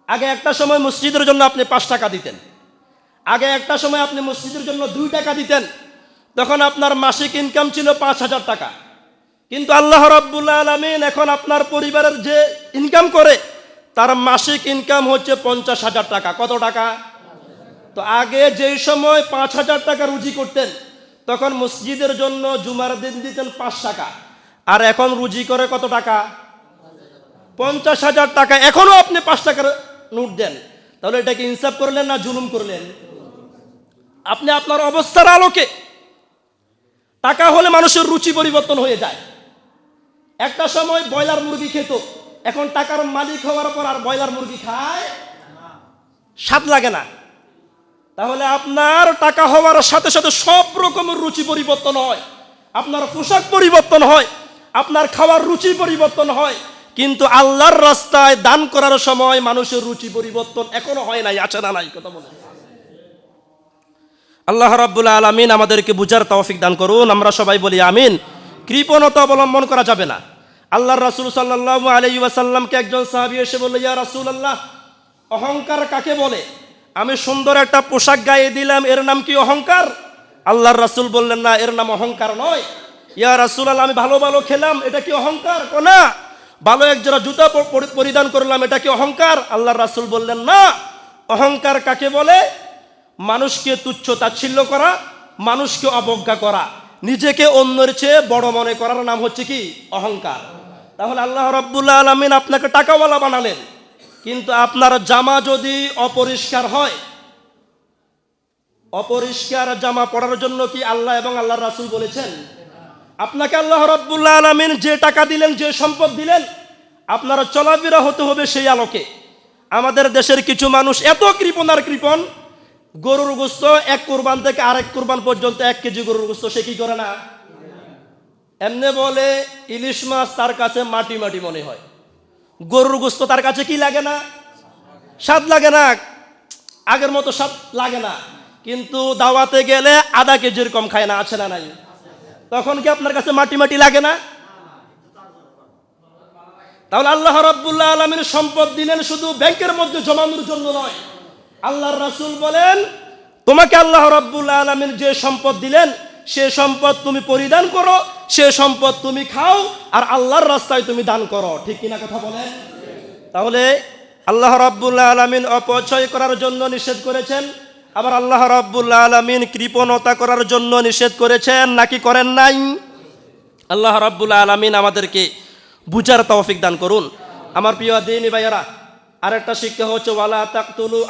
আগে একটা সময় মসজিদের জন্য আপনি 5 টাকা দিতেন, আগে একটা সময় আপনি মসজিদের জন্য 2 টাকা দিতেন, তখন আপনার মাসিক ইনকাম ছিল 5,000 টাকা। কিন্তু আল্লাহ রাব্বুল আলামিন এখন আপনার পরিবারের যে ইনকাম করে তার মাসিক ইনকাম হচ্ছে 50,000 টাকা। কত টাকা? তো আগে যেই সময় 5,000 টাকা রুজি করতেন তখন মসজিদের জন্য জুমার দিন দিতেন 5 টাকা, আর এখন রুজি করে কত টাকা? 50,000 টাকা। এখনো আপনি 5 টাকার নোট দেন, তাহলে এটাকে ইনসাফ করলেন না জুলুম করলেন? আপনি আপনার অবস্থার আলোকে, টাকা হলে মানুষের রুচি পরিবর্তন হয়ে যায়। একটা সময় ব্রয়লার মুরগি খেত, এখন টাকার মালিক হওয়ার পর আর ব্রয়লার মুরগি খায়, স্বাদ লাগে না। তাহলে আপনার টাকা হওয়ার সাথে সাথে সব রকমের রুচি পরিবর্তন হয়, আপনার পোশাক পরিবর্তন হয়, আপনার খাওয়ার রুচি পরিবর্তন হয়, কিন্তু আল্লাহর রাস্তায় দান করার সময় মানুষের রুচি পরিবর্তন এখনো হয় নাই। আছে না নাই? কথা বলে। আল্লাহ রাব্বুল আলামিন আমাদেরকে বুঝার তৌফিক দান করুন। আমরা সবাই বলি আমিন। কৃপণতা অবলম্বন করা যাবে না। আল্লাহর রাসূল সাল্লাল্লাহু আলাইহি ওয়াসাল্লামকে একজন সাহাবী এসে বলল, ইয়া রাসূলুল্লাহ, অহংকার কাকে বলে? আমি সুন্দর একটা পোশাক গায়ে দিলাম, এর নাম কি অহংকার? আল্লাহর রাসূল বললেন, না, এর নাম অহংকার নয়। ইয়া রাসূলুল্লাহ, আমি ভালো ভালো খেলাম, এটা কি অহংকার? না। ভালো একজোড়া জুতা পরিধান করলাম, এটা কি অহংকার? আল্লাহর রাসূল বললেন, না। অহংকার কাকে বলে? মানুষকে তুচ্ছ তাচ্ছিল্য করা, মানুষকে অবজ্ঞা করা, নিজেকে অন্যের চেয়ে বড় মনে করার নাম হচ্ছে কি? অহংকার। তাহলে আল্লাহ রাব্বুল আলামিন আপনাকে টাকাওয়ালা বানালেন, কিন্তু আপনার জামা যদি অপরিষ্কার হয়, অপরিষ্কার জামা পরার জন্য কি আল্লাহ এবং আল্লাহর রাসূল বলেছেন? আপনাকে আল্লাহ রাব্বুল আলামিন যে টাকা দিলেন, যে সম্পদ দিলেন, আপনার চলাফেরা হতে হবে সেই আলোকে। আমাদের দেশের কিছু মানুষ এত কৃপণ আর কৃপণ, গরুর গোস্ত এক কোরবান থেকে আরেক কোরবান পর্যন্ত 1 কেজি গরুর গোস্ত সে কি করে না? এমনি বলে ইলিশ মাছ তার কাছে মাটি মাটি মনে হয়, গরুর গোস্ত তার কাছে কি লাগে না? স্বাদ লাগে না, আগের মতো স্বাদ লাগে না। কিন্তু দাওয়াতে গেলে আধা কেজির কম খায় না। আছে না নাই? তখন কি আপনার কাছে মাটি মাটি লাগে না? তাহলে আল্লাহ রাব্বুল আলামিন সম্পদ দিলেন শুধু ব্যাংকের মধ্যে জমানোর জন্য নয়। আল্লাহর রাসূল বলেন, তোমাকে আল্লাহ রাব্বুল আলামিন যে সম্পদ দিলেন সে সম্পদ তুমি পরিধান করো, সে সম্পদ তুমি খাও, আর আল্লাহর রাস্তায় তুমি দান করো। ঠিক কিনা কথা বলেন? তাহলে আল্লাহ রাব্বুল আলামিন অপচয় করার জন্য নিষেধ করেছেন, আবার আল্লাহ রাব্বুল আলামিন কৃপণতা করার জন্য নিষেধ করেছেন, নাকি করেন নাই? আল্লাহ রাব্বুল আলামিন আমাদেরকে বুঝার তৌফিক দান করুন। আমার প্রিয় দ্বীনি ভাইয়েরা, আরেকটা শিক্ষা হচ্ছে ওয়ালা তাকতুলু